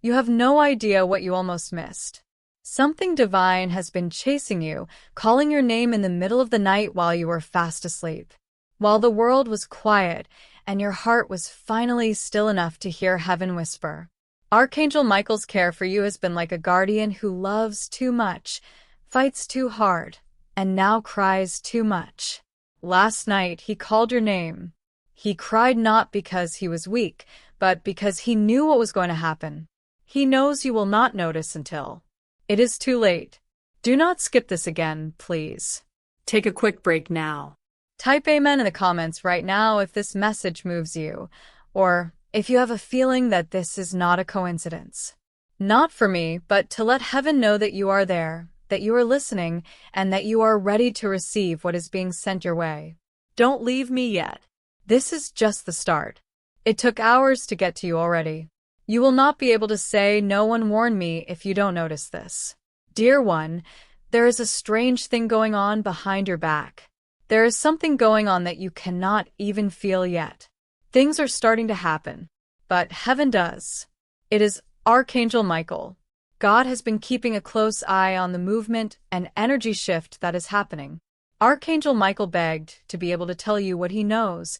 You have no idea what you almost missed. Something divine has been chasing you, calling your name in the middle of the night while you were fast asleep. While the world was quiet and your heart was finally still enough to hear heaven whisper. Archangel Michael's care for you has been like a guardian who loves too much, fights too hard, and now cries too much. Last night he called your name. He cried not because he was weak, but because he knew what was going to happen. He knows you will not notice until it is too late. Do not skip this again, please. Take a quick break now. Type amen in the comments right now if this message moves you, or if you have a feeling that this is not a coincidence. Not for me, but to let heaven know that you are there, that you are listening, and that you are ready to receive what is being sent your way. Don't leave me yet. This is just the start. It took hours to get to you already. You will not be able to say no one warned me if you don't notice this. Dear one, there is a strange thing going on behind your back. There is something going on that you cannot even feel yet. Things are starting to happen, but heaven does. It is Archangel Michael. God has been keeping a close eye on the movement and energy shift that is happening. Archangel Michael begged to be able to tell you what he knows,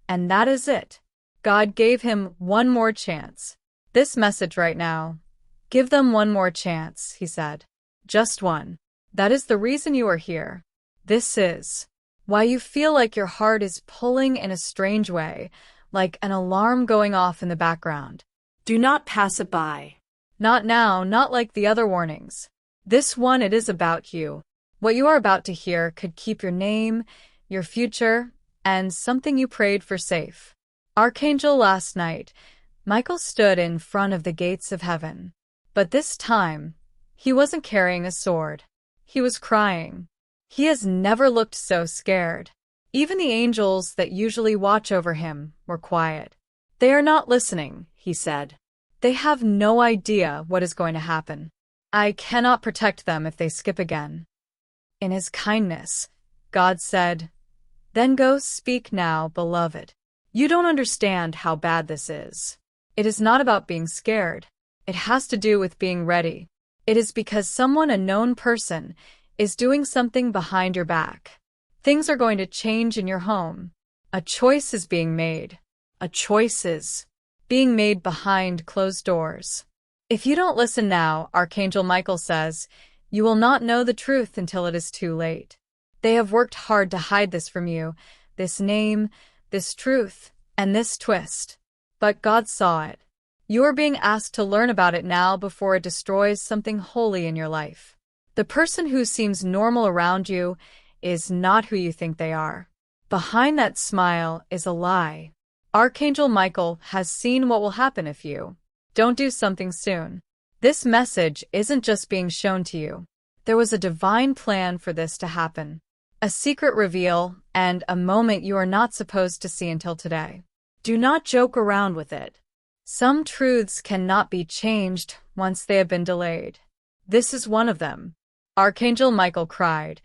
and that is it. God gave him one more chance. This message right now. Give them one more chance, he said. Just one. That is the reason you are here. This is why you feel like your heart is pulling in a strange way, like an alarm going off in the background. Do not pass it by. Not now, not like the other warnings. This one, it is about you. What you are about to hear could keep your name, your future, and something you prayed for safe. Archangel, last night, Michael stood in front of the gates of heaven. But this time, he wasn't carrying a sword. He was crying. He has never looked so scared. Even the angels that usually watch over him were quiet. They are not listening, he said. They have no idea what is going to happen. I cannot protect them if they skip again. In his kindness, God said, Then go speak now, beloved. You don't understand how bad this is. It is not about being scared. It has to do with being ready. It is because someone, a known person, is doing something behind your back. Things are going to change in your home. A choice is being made. A choice is being made behind closed doors. If you don't listen now, Archangel Michael says, you will not know the truth until it is too late. They have worked hard to hide this from you, this name, this truth, and this twist. But God saw it. You are being asked to learn about it now before it destroys something holy in your life. The person who seems normal around you is not who you think they are. Behind that smile is a lie. Archangel Michael has seen what will happen if you don't do something soon. This message isn't just being shown to you. There was a divine plan for this to happen. A secret reveal and a moment you are not supposed to see until today. Do not joke around with it. Some truths cannot be changed once they have been delayed. This is one of them. Archangel Michael cried,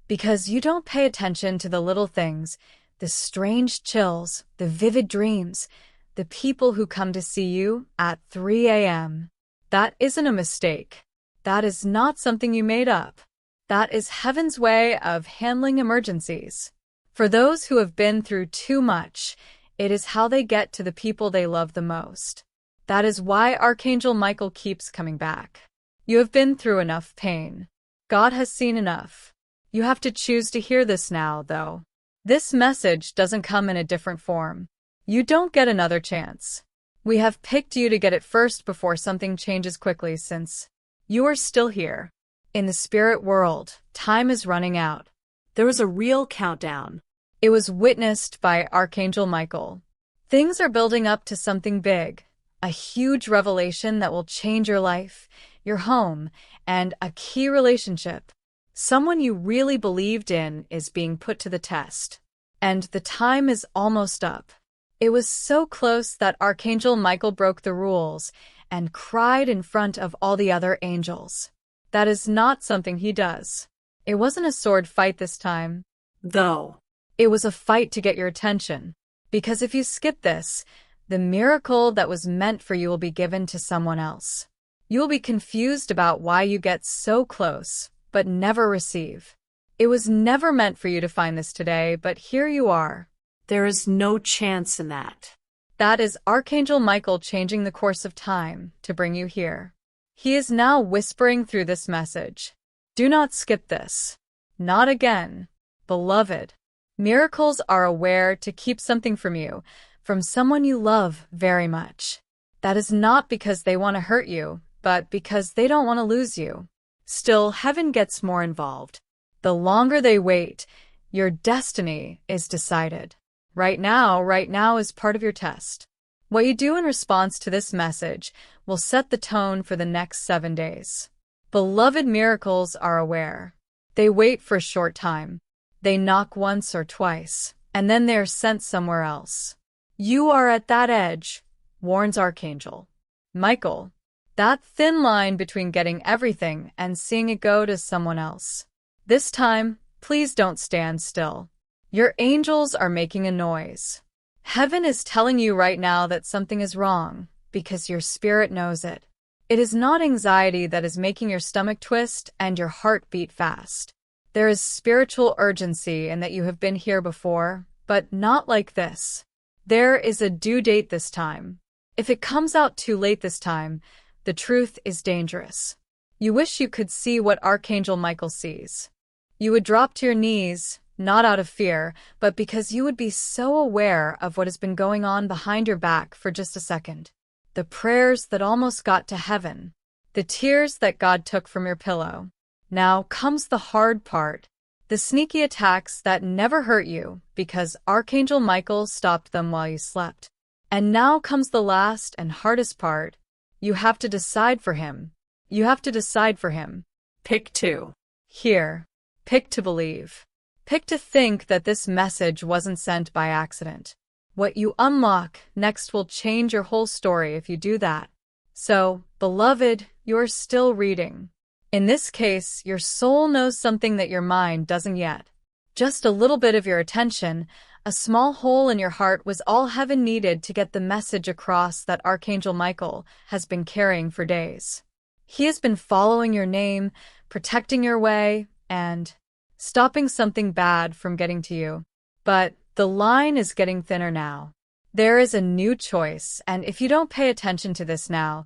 because you don't pay attention to the little things, the strange chills, the vivid dreams, the people who come to see you at 3 a.m. That isn't a mistake. That is not something you made up. That is heaven's way of handling emergencies. For those who have been through too much, it is how they get to the people they love the most. That is why Archangel Michael keeps coming back. You have been through enough pain. God has seen enough. You have to choose to hear this now, though. This message doesn't come in a different form. You don't get another chance. We have picked you to get it first before something changes quickly, since you are still here. In the spirit world, time is running out. There was a real countdown. It was witnessed by Archangel Michael. Things are building up to something big, a huge revelation that will change your life, your home, and a key relationship. Someone you really believed in is being put to the test. And the time is almost up. It was so close that Archangel Michael broke the rules and cried in front of all the other angels. That is not something he does. It wasn't a sword fight this time, though. It was a fight to get your attention. Because if you skip this, The miracle that was meant for you will be given to someone else. You will be confused about why you get so close, but never receive. It was never meant for you to find this today, but here you are. There is no chance in that. That is Archangel Michael changing the course of time to bring you here. He is now whispering through this message. Do not skip this. Not again. Beloved, miracles are aware to keep something from you, from someone you love very much. That is not because they want to hurt you, but because they don't want to lose you. Still, heaven gets more involved. The longer they wait, your destiny is decided. Right now is part of your test. What you do in response to this message will set the tone for the next 7 days. Beloved, miracles are aware. They wait for a short time. They knock once or twice, and then they are sent somewhere else. You are at that edge, warns Archangel Michael. That thin line between getting everything and seeing it go to someone else. This time, please don't stand still. Your angels are making a noise. Heaven is telling you right now that something is wrong, because your spirit knows it. It is not anxiety that is making your stomach twist and your heart beat fast. There is spiritual urgency in that you have been here before, but not like this. There is a due date this time. If it comes out too late this time, the truth is dangerous. You wish you could see what Archangel Michael sees. You would drop to your knees, not out of fear, but because you would be so aware of what has been going on behind your back for just a second. The prayers that almost got to heaven. The tears that God took from your pillow. Now comes the hard part. The sneaky attacks that never hurt you because Archangel Michael stopped them while you slept. And now comes the last and hardest part. You have to decide for him. You have to decide for him. Pick two. Here. Pick to believe. Pick to think that this message wasn't sent by accident. What you unlock next will change your whole story if you do that. So, beloved, you're still reading. In this case, your soul knows something that your mind doesn't yet. Just a little bit of your attention, a small hole in your heart was all heaven needed to get the message across that Archangel Michael has been carrying for days. He has been following your name, protecting your way, and stopping something bad from getting to you. But the line is getting thinner now. There is a new choice, and if you don't pay attention to this now,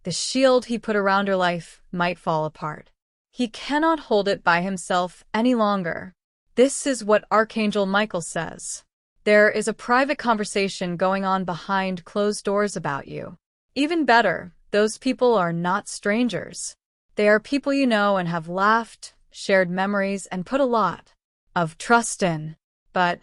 the shield he put around your life might fall apart. He cannot hold it by himself any longer. This is what Archangel Michael says. There is a private conversation going on behind closed doors about you. Even better, those people are not strangers. They are people you know and have laughed, shared memories, and put a lot of trust in. But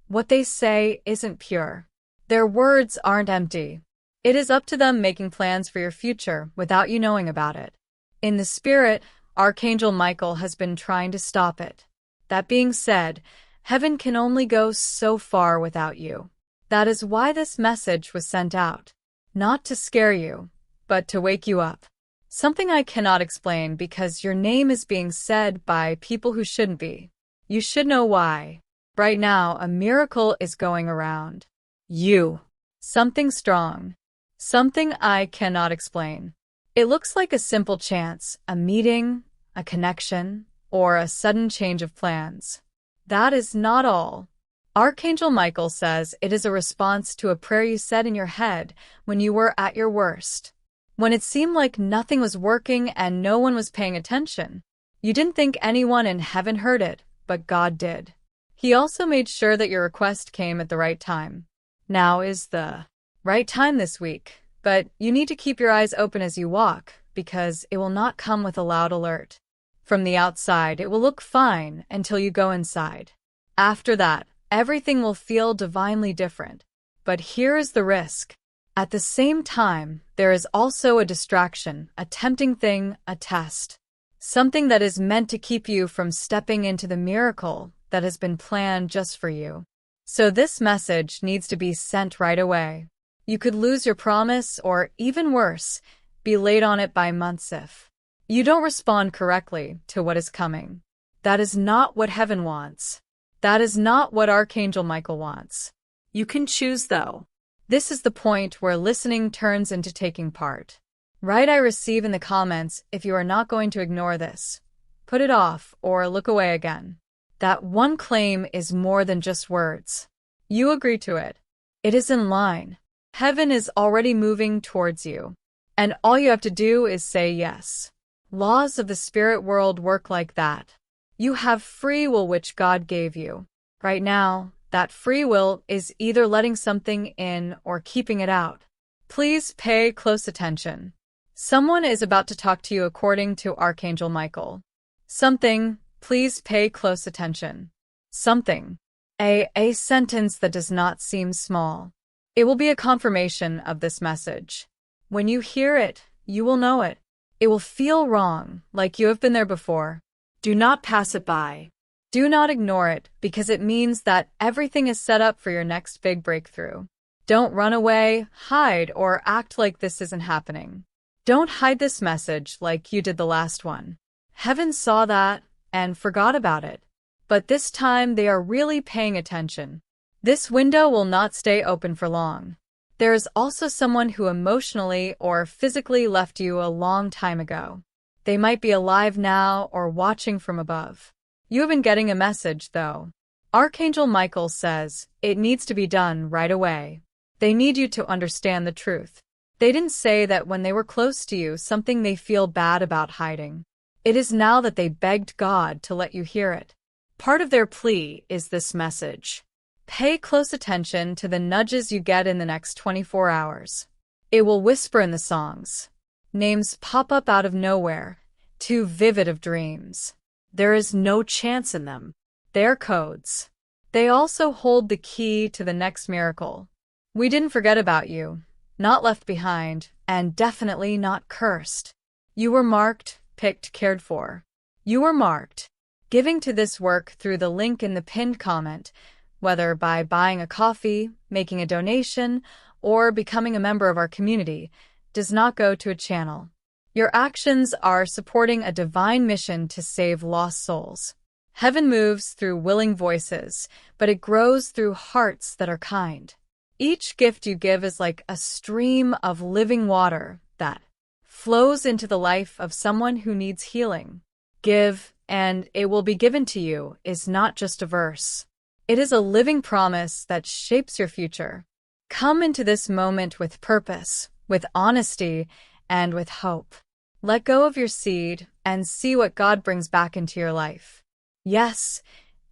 what they say isn't pure. Their words aren't empty. It is up to them making plans for your future without you knowing about it. In the spirit, Archangel Michael has been trying to stop it. That being said, heaven can only go so far without you. That is why this message was sent out. Not to scare you, but to wake you up. Something I cannot explain because your name is being said by people who shouldn't be. You should know why. Right now, a miracle is going around. You. Something strong. Something I cannot explain. It looks like a simple chance, a meeting, a connection, or a sudden change of plans. That is not all. Archangel Michael says it is a response to a prayer you said in your head when you were at your worst. When it seemed like nothing was working and no one was paying attention. You didn't think anyone in heaven heard it, but God did. He also made sure that your request came at the right time. Now is the right time this week, but you need to keep your eyes open as you walk, because it will not come with a loud alert. From the outside, it will look fine until you go inside. After that, everything will feel divinely different. But here is the risk. At the same time, there is also a distraction, a tempting thing, a test. Something that is meant to keep you from stepping into the miracle that has been planned just for you. So this message needs to be sent right away. You could lose your promise or, even worse, be late on it by months if you don't respond correctly to what is coming. That is not what heaven wants. That is not what Archangel Michael wants. You can choose, though. This is the point where listening turns into taking part. Write "I receive" in the comments if you are not going to ignore this. Put it off or look away again. That one claim is more than just words. You agree to it. It is in line. Heaven is already moving towards you. And all you have to do is say yes. Laws of the spirit world work like that. You have free will which God gave you. Right now, that free will is either letting something in or keeping it out. Please pay close attention. Someone is about to talk to you according to Archangel Michael. Something, please pay close attention. Something. A sentence that does not seem small. It will be a confirmation of this message. When you hear it, you will know it. It will feel wrong, like you have been there before. Do not pass it by. Do not ignore it, because it means that everything is set up for your next big breakthrough. Don't run away, hide, or act like this isn't happening. Don't hide this message like you did the last one. Heaven saw that and forgot about it. But this time they are really paying attention. This window will not stay open for long. There is also someone who emotionally or physically left you a long time ago. They might be alive now or watching from above. You have been getting a message, though. Archangel Michael says it needs to be done right away. They need you to understand the truth. They didn't say that when they were close to you, something they feel bad about hiding. It is now that they begged God to let you hear it. Part of their plea is this message. Pay close attention to the nudges you get in the next 24 hours. It will whisper in the songs. Names pop up out of nowhere, too vivid of dreams. There is no chance in them. They're codes. They also hold the key to the next miracle. We didn't forget about you, not left behind, and definitely not cursed. You were marked, picked, cared for. You were marked. Giving to this work through the link in the pinned comment, whether by buying a coffee, making a donation, or becoming a member of our community, does not go to a channel. Your actions are supporting a divine mission to save lost souls. Heaven moves through willing voices, but it grows through hearts that are kind. Each gift you give is like a stream of living water that flows into the life of someone who needs healing. Give, and it will be given to you is not just a verse. It is a living promise that shapes your future. Come into this moment with purpose, with honesty, and with hope. Let go of your seed and see what God brings back into your life. Yes,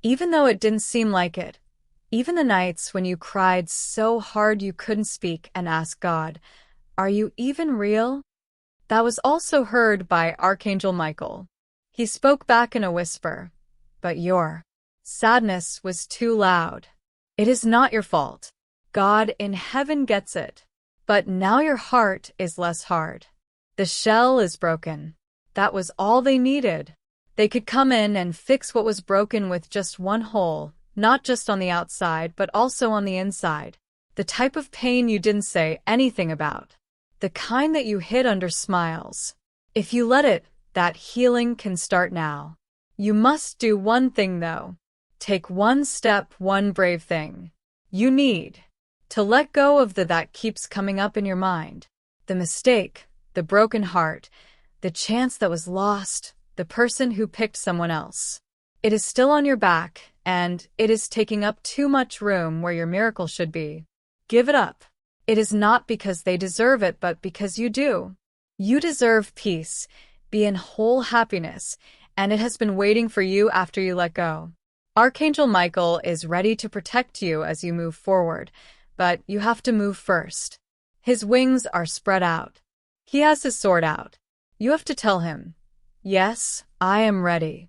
even though it didn't seem like it, even the nights when you cried so hard you couldn't speak and asked God, "Are you even real?" That was also heard by Archangel Michael. He spoke back in a whisper, "But your sadness was too loud. It is not your fault. God in heaven gets it. But now your heart is less hard. The shell is broken." That was all they needed. They could come in and fix what was broken with just one hole, not just on the outside, but also on the inside. The type of pain you didn't say anything about. The kind that you hid under smiles. If you let it, that healing can start now. You must do one thing, though. Take one step, one brave thing. You need to let go of the that keeps coming up in your mind. The mistake, the broken heart, the chance that was lost, the person who picked someone else. It is still on your back, and it is taking up too much room where your miracle should be. Give it up. It is not because they deserve it, but because you do. You deserve peace, be in whole happiness, and it has been waiting for you after you let go. Archangel Michael is ready to protect you as you move forward, but you have to move first. His wings are spread out. He has his sword out. You have to tell him, "Yes, I am ready."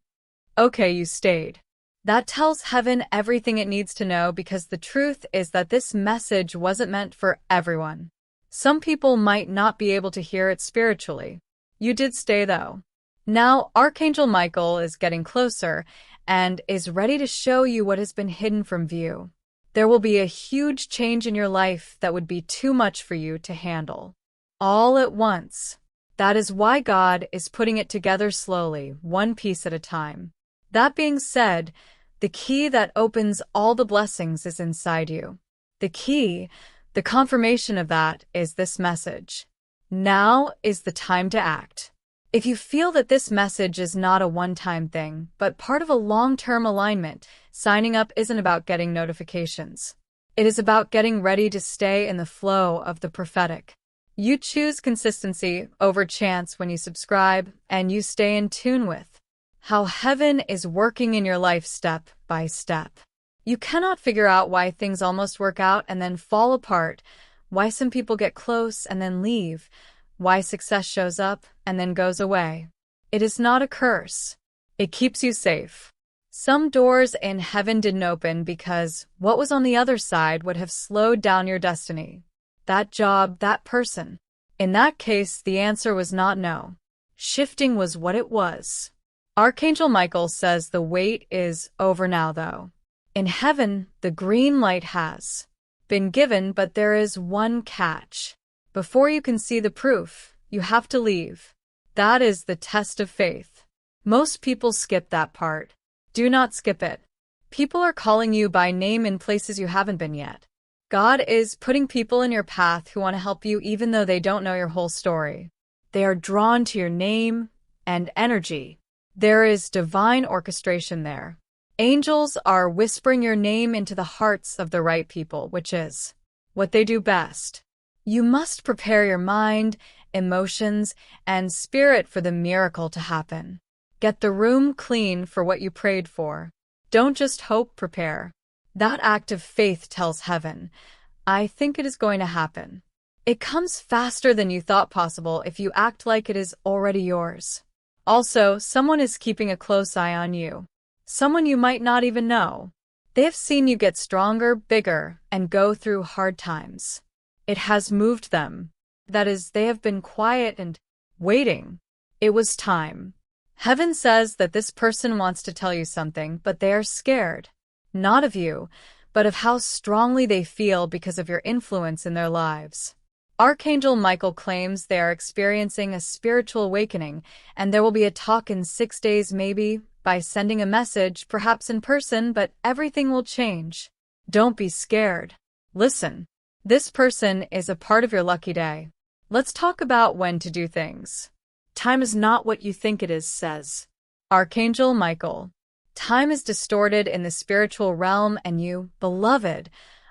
Okay, you stayed. That tells heaven everything it needs to know, because the truth is that this message wasn't meant for everyone. Some people might not be able to hear it spiritually. You did stay, though. Now Archangel Michael is getting closer and is ready to show you what has been hidden from view. There will be a huge change in your life that would be too much for you to handle all at once. That is why God is putting it together slowly, one piece at a time. That being said, the key that opens all the blessings is inside you. The key, The confirmation of that is this message. Now is the time to act. If you feel that this message is not a one-time thing, but part of a long-term alignment, signing up isn't about getting notifications. It is about getting ready to stay in the flow of the prophetic. You choose consistency over chance when you subscribe, and you stay in tune with how heaven is working in your life step by step. You cannot figure out why things almost work out and then fall apart, why some people get close and then leave, why success shows up and then goes away. It is not a curse. It keeps you safe. Some doors in heaven didn't open because what was on the other side would have slowed down your destiny. That job, that person. In that case, the answer was not no. Shifting was what it was. Archangel Michael says the wait is over now, though. In heaven, the green light has been given, but there is one catch. Before you can see the proof, you have to leave. That is the test of faith. Most people skip that part. Do not skip it. People are calling you by name in places you haven't been yet. God is putting people in your path who want to help you even though they don't know your whole story. They are drawn to your name and energy. There is divine orchestration there. Angels are whispering your name into the hearts of the right people, which is what they do best. You must prepare your mind, emotions, and spirit for the miracle to happen. Get the room clean for what you prayed for. Don't just hope, prepare. That act of faith tells heaven, I think it is going to happen. It comes faster than you thought possible if you act like it is already yours. Also, someone is keeping a close eye on you. Someone you might not even know. They have seen you get stronger, bigger, and go through hard times. It has moved them. That is, they have been quiet and waiting. It was time. Heaven says that this person wants to tell you something, but they are scared. Not of you, but of how strongly they feel because of your influence in their lives. Archangel Michael claims they are experiencing a spiritual awakening, and there will be a talk in 6 days maybe, by sending a message, perhaps in person, but everything will change. Don't be scared. Listen. This person is a part of your lucky day. Let's talk about when to do things. Time is not what you think it is, says Archangel Michael. Time is distorted in the spiritual realm, and you, beloved,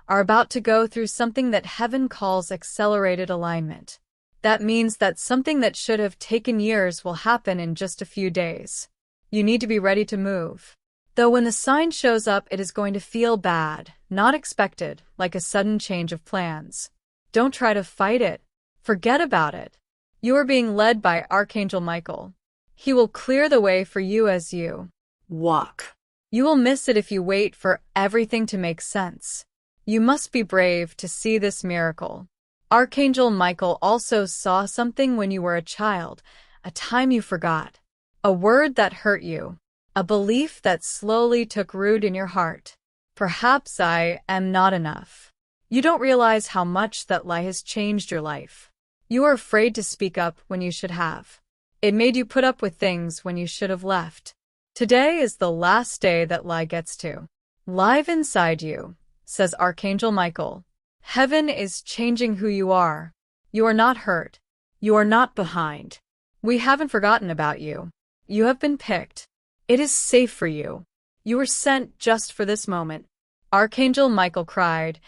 are about to go through something that heaven calls accelerated alignment. That means that something that should have taken years will happen in just a few days. You need to be ready to move. Though when the sign shows up, it is going to feel bad, not expected, like a sudden change of plans. Don't try to fight it. Forget about it. You are being led by Archangel Michael. He will clear the way for you as you walk. You will miss it if you wait for everything to make sense. You must be brave to see this miracle. Archangel Michael also saw something when you were a child, a time you forgot, a word that hurt you, a belief that slowly took root in your heart. Perhaps I am not enough. You don't realize how much that lie has changed your life. You are afraid to speak up when you should have. It made you put up with things when you should have left. Today is the last day that lie gets to live inside you, says Archangel Michael. Heaven is changing who you are. You are not hurt. You are not behind. We haven't forgotten about you. You have been picked. It is safe for you. You were sent just for this moment. Archangel Michael cried,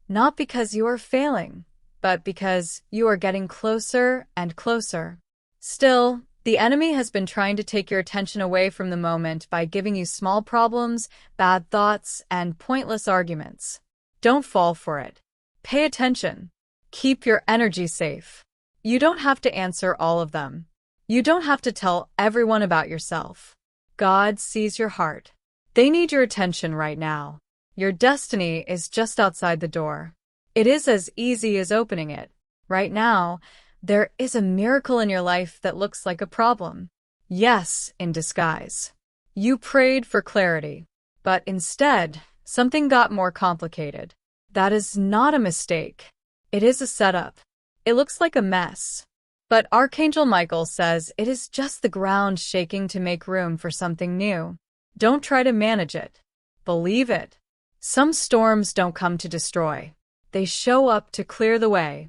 not because you are failing, but because you are getting closer and closer. Still, the enemy has been trying to take your attention away from the moment by giving you small problems, bad thoughts, and pointless arguments. Don't fall for it. Pay attention. Keep your energy safe. You don't have to answer all of them. You don't have to tell everyone about yourself. God sees your heart. They need your attention right now. Your destiny is just outside the door. It is as easy as opening it. Right now, there is a miracle in your life that looks like a problem. Yes, in disguise. You prayed for clarity, but instead, something got more complicated. That is not a mistake. It is a setup. It looks like a mess. But Archangel Michael says it is just the ground shaking to make room for something new. Don't try to manage it. Believe it. Some storms don't come to destroy. They show up to clear the way.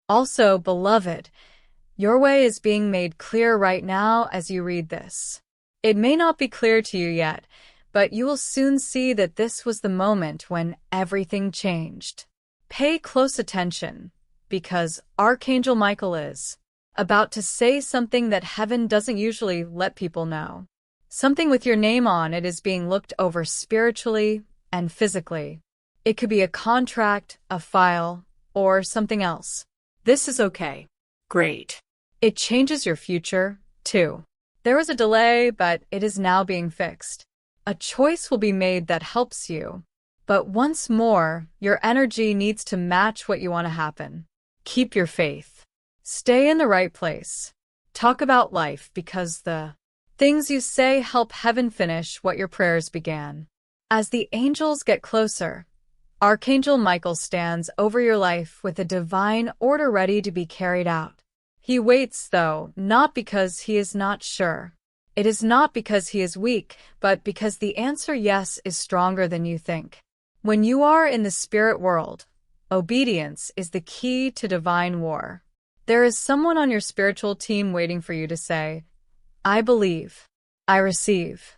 Also, beloved, your way is being made clear right now as you read this. It may not be clear to you yet, but you will soon see that this was the moment when everything changed. Pay close attention, because Archangel Michael is about to say something that heaven doesn't usually let people know. Something with your name on it is being looked over spiritually and physically. It could be a contract, a file, or something else. This is okay. Great. It changes your future, too. There was a delay, but it is now being fixed. A choice will be made that helps you. But once more, your energy needs to match what you want to happen. Keep your faith. Stay in the right place. Talk about life because the things you say help heaven finish what your prayers began. As the angels get closer, Archangel Michael stands over your life with a divine order ready to be carried out. He waits, though, not because he is not sure. It is not because he is weak, but because the answer yes is stronger than you think. When you are in the spirit world, obedience is the key to divine war. There is someone on your spiritual team waiting for you to say, I believe, I receive.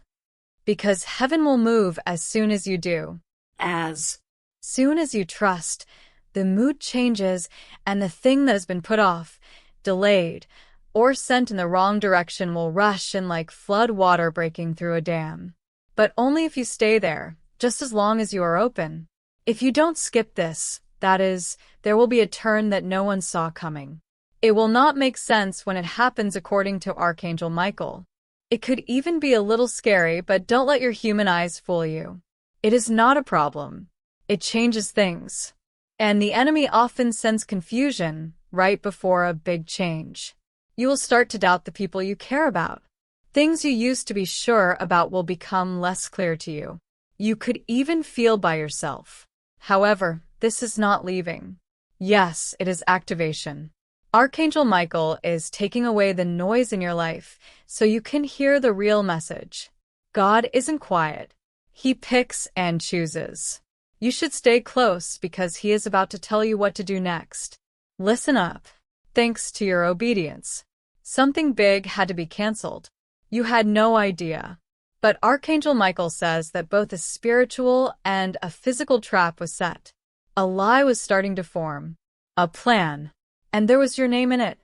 Because heaven will move as soon as you do. As soon as you trust, the mood changes and the thing that has been put off, delayed, or sent in the wrong direction will rush in like flood water breaking through a dam. But only if you stay there, just as long as you are open. If you don't skip this, that is, there will be a turn that no one saw coming. It will not make sense when it happens according to Archangel Michael. It could even be a little scary, but don't let your human eyes fool you. It is not a problem. It changes things. And the enemy often sends confusion right before a big change. You will start to doubt the people you care about. Things you used to be sure about will become less clear to you. You could even feel by yourself. However, this is not leaving. Yes, it is activation. Archangel Michael is taking away the noise in your life so you can hear the real message. God isn't quiet. He picks and chooses. You should stay close because he is about to tell you what to do next. Listen up. Thanks to your obedience, something big had to be canceled. You had no idea. But Archangel Michael says that both a spiritual and a physical trap was set. A lie was starting to form. A plan. And there was your name in it.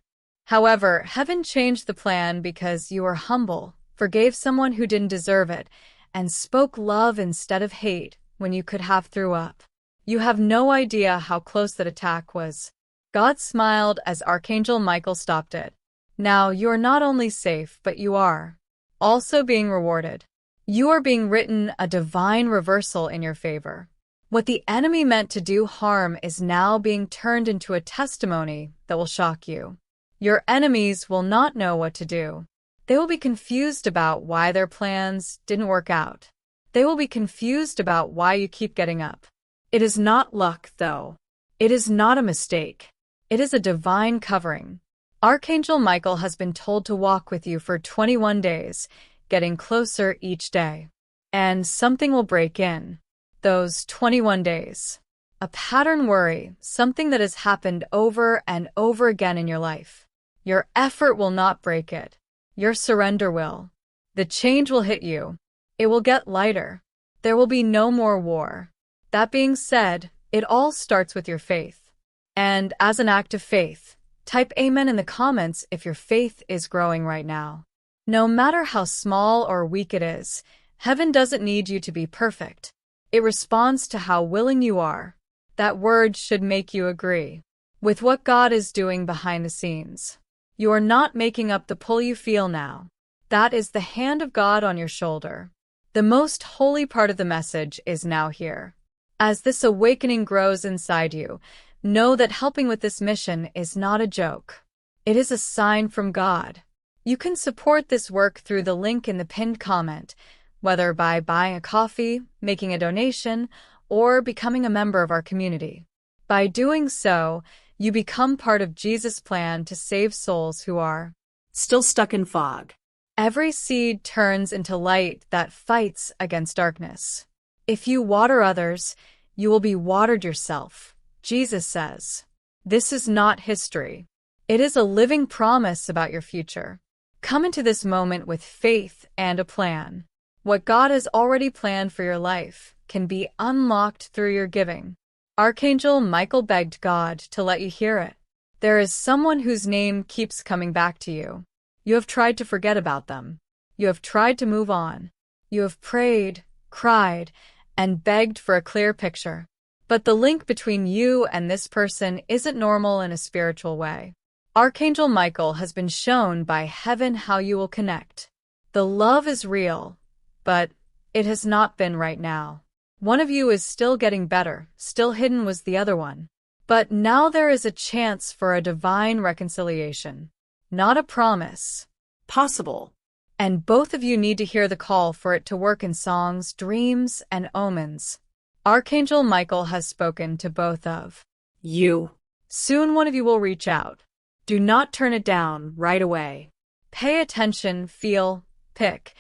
However, heaven changed the plan because you were humble, forgave someone who didn't deserve it, and spoke love instead of hate when you could have threw up. You have no idea how close that attack was. God smiled as Archangel Michael stopped it. Now you are not only safe, but you are also being rewarded. You are being written a divine reversal in your favor. What the enemy meant to do harm is now being turned into a testimony that will shock you. Your enemies will not know what to do. They will be confused about why their plans didn't work out. They will be confused about why you keep getting up. It is not luck, though. It is not a mistake. It is a divine covering. Archangel Michael has been told to walk with you for 21 days, getting closer each day. And something will break in those 21 days. A pattern worry, something that has happened over and over again in your life. Your effort will not break it. Your surrender will. The change will hit you. It will get lighter. There will be no more war. That being said, it all starts with your faith. And as an act of faith, type Amen in the comments if your faith is growing right now. No matter how small or weak it is, heaven doesn't need you to be perfect. It responds to how willing you are. That word should make you agree with what God is doing behind the scenes. You are not making up the pull you feel now. That is the hand of God on your shoulder. The most holy part of the message is now here. As this awakening grows inside you, know that helping with this mission is not a joke. It is a sign from God. You can support this work through the link in the pinned comment, whether by buying a coffee, making a donation, or becoming a member of our community. By doing so, you become part of Jesus' plan to save souls who are still stuck in fog. Every seed turns into light that fights against darkness. If you water others, you will be watered yourself. Jesus says, "This is not history. It is a living promise about your future." Come into this moment with faith and a plan. What God has already planned for your life can be unlocked through your giving. Archangel Michael begged God to let you hear it. There is someone whose name keeps coming back to you. You have tried to forget about them. You have tried to move on. You have prayed, cried, and begged for a clear picture. But the link between you and this person isn't normal in a spiritual way. Archangel Michael has been shown by heaven how you will connect. The love is real, but it has not been right now. One of you is still getting better, still hidden was the other one. But now there is a chance for a divine reconciliation. Not a promise. Possible. And both of you need to hear the call for it to work in songs, dreams, and omens. Archangel Michael has spoken to both of you. Soon one of you will reach out. Do not turn it down right away. Pay attention, feel, pick,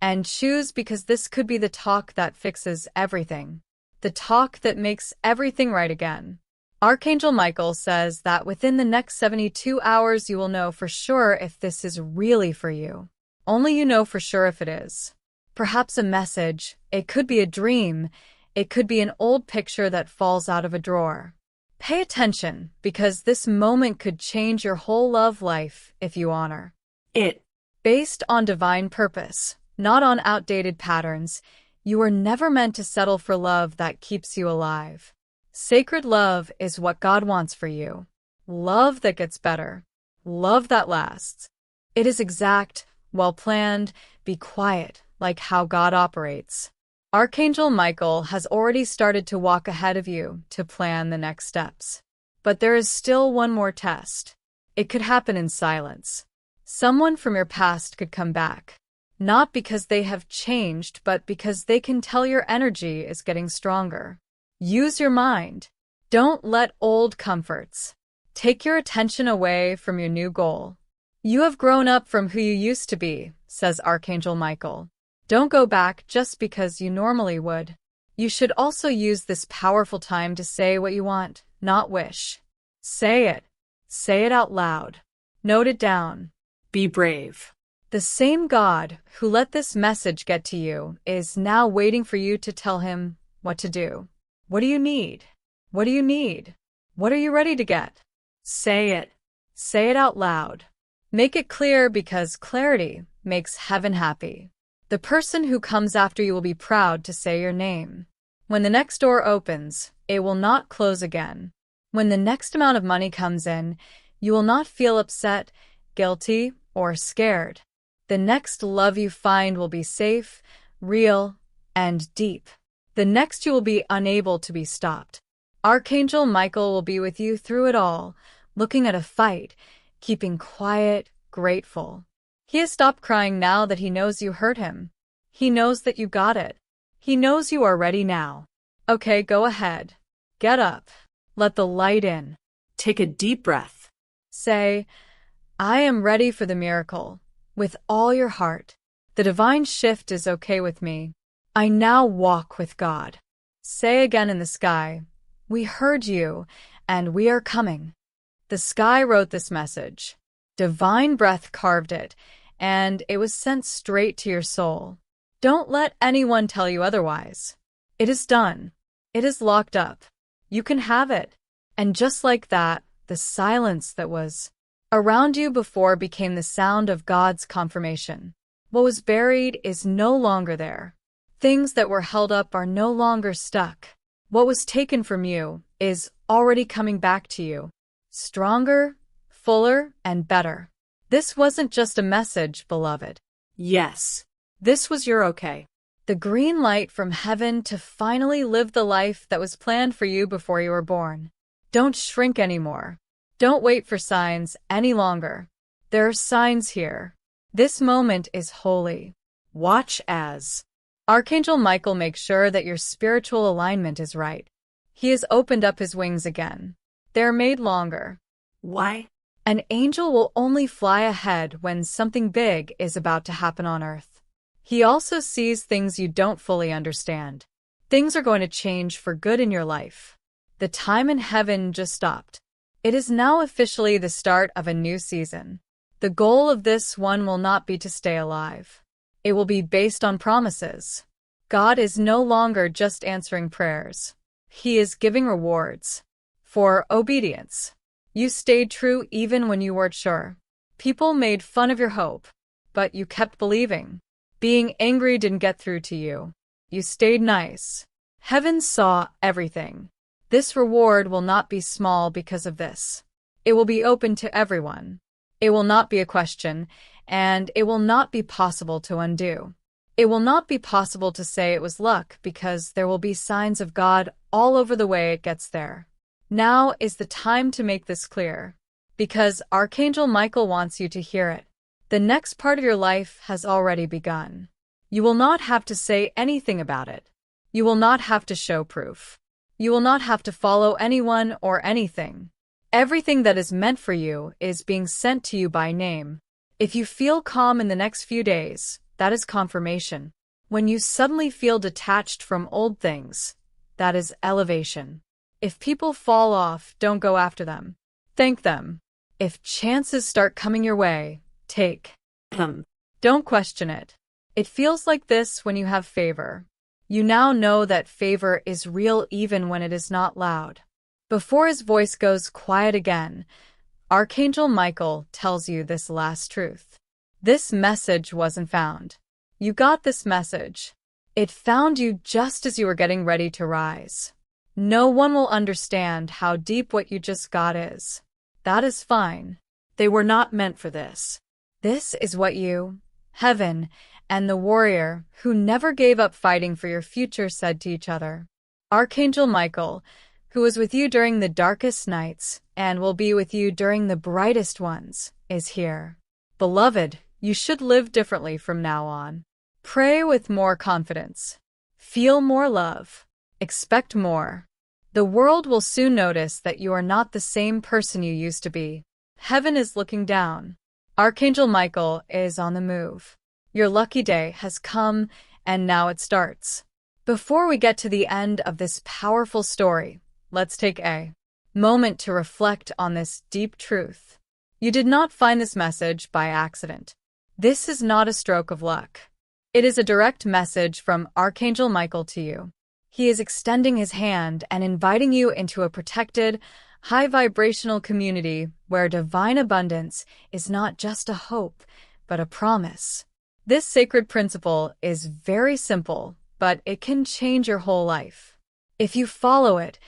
and choose, because this could be the talk that fixes everything. The talk that makes everything right again. Archangel Michael says that within the next 72 hours you will know for sure if this is really for you. Only you know for sure if it is. Perhaps a message, it could be a dream, it could be an old picture that falls out of a drawer. Pay attention, because this moment could change your whole love life if you honor it. Based on divine purpose, not on outdated patterns, you are never meant to settle for love that keeps you alive. Sacred love is what God wants for you. Love that gets better. Love that lasts. It is exact, well-planned, be quiet, like how God operates. Archangel Michael has already started to walk ahead of you to plan the next steps. But there is still one more test. It could happen in silence. Someone from your past could come back. Not because they have changed, but because they can tell your energy is getting stronger. Use your mind. Don't let old comforts take your attention away from your new goal. You have grown up from who you used to be, says Archangel Michael. Don't go back just because you normally would. You should also use this powerful time to say what you want, not wish. Say it. Say it out loud. Note it down. Be brave. The same God who let this message get to you is now waiting for you to tell him what to do. What do you need? What do you need? What are you ready to get? Say it. Say it out loud. Make it clear, because clarity makes heaven happy. The person who comes after you will be proud to say your name. When the next door opens, it will not close again. When the next amount of money comes in, you will not feel upset, guilty, or scared. The next love you find will be safe, real, and deep. The next you will be unable to be stopped. Archangel Michael will be with you through it all, looking at a fight, keeping quiet, grateful. He has stopped crying now that he knows you hurt him. He knows that you got it. He knows you are ready now. Okay, go ahead. Get up. Let the light in. Take a deep breath. Say, I am ready for the miracle. With all your heart. The divine shift is okay with me. I now walk with God. Say again in the sky, we heard you, and we are coming. The sky wrote this message. Divine breath carved it, and it was sent straight to your soul. Don't let anyone tell you otherwise. It is done. It is locked up. You can have it. And just like that, the silence that was around you before became the sound of God's confirmation. What was buried is no longer there. Things that were held up are no longer stuck. What was taken from you is already coming back to you. Stronger, fuller, and better. This wasn't just a message, beloved. Yes. This was your okay. The green light from heaven to finally live the life that was planned for you before you were born. Don't shrink anymore. Don't wait for signs any longer. There are signs here. This moment is holy. Watch as Archangel Michael makes sure that your spiritual alignment is right. He has opened up his wings again. They're made longer. Why? An angel will only fly ahead when something big is about to happen on earth. He also sees things you don't fully understand. Things are going to change for good in your life. The time in heaven just stopped. It is now officially the start of a new season. The goal of this one will not be to stay alive. It will be based on promises. God is no longer just answering prayers. He is giving rewards for obedience. You stayed true even when you weren't sure. People made fun of your hope, but you kept believing. Being angry didn't get through to you. You stayed nice. Heaven saw everything. This reward will not be small because of this. It will be open to everyone. It will not be a question, and it will not be possible to undo. It will not be possible to say it was luck because there will be signs of God all over the way it gets there. Now is the time to make this clear, because Archangel Michael wants you to hear it. The next part of your life has already begun. You will not have to say anything about it. You will not have to show proof. You will not have to follow anyone or anything. Everything that is meant for you is being sent to you by name. If you feel calm in the next few days, that is confirmation. When you suddenly feel detached from old things, that is elevation. If people fall off, don't go after them. Thank them. If chances start coming your way, take them. Don't question it. It feels like this when you have favor. You now know that favor is real even when it is not loud. Before his voice goes quiet again, Archangel Michael tells you this last truth. This message wasn't found. You got this message. It found you just as you were getting ready to rise. No one will understand how deep what you just got is. That is fine. They were not meant for this. This is what you, heaven, and the warrior who never gave up fighting for your future said to each other. Archangel Michael, who was with you during the darkest nights and will be with you during the brightest ones, is here. Beloved, you should live differently from now on. Pray with more confidence. Feel more love. Expect more. The world will soon notice that you are not the same person you used to be. Heaven is looking down. Archangel Michael is on the move. Your lucky day has come, and now it starts. Before we get to the end of this powerful story, let's take a moment to reflect on this deep truth. You did not find this message by accident. This is not a stroke of luck. It is a direct message from Archangel Michael to you. He is extending his hand and inviting you into a protected, high-vibrational community where divine abundance is not just a hope, but a promise. This sacred principle is very simple, but it can change your whole life. If you follow it,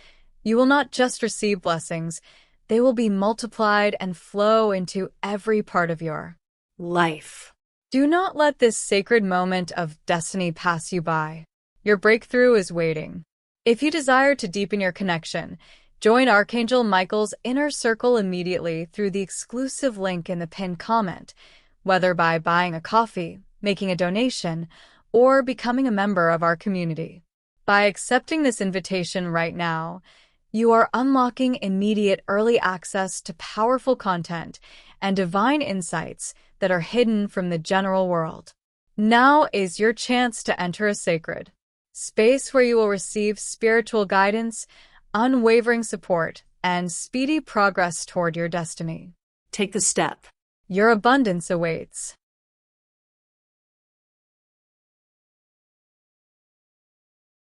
you will not just receive blessings, they will be multiplied and flow into every part of your life. Do not let this sacred moment of destiny pass you by. Your breakthrough is waiting. If you desire to deepen your connection, join Archangel Michael's inner circle immediately through the exclusive link in the pinned comment, whether by buying a coffee, making a donation, or becoming a member of our community. By accepting this invitation right now, you are unlocking immediate early access to powerful content and divine insights that are hidden from the general world. Now is your chance to enter a sacred space where you will receive spiritual guidance, unwavering support, and speedy progress toward your destiny. Take the step. Your abundance awaits.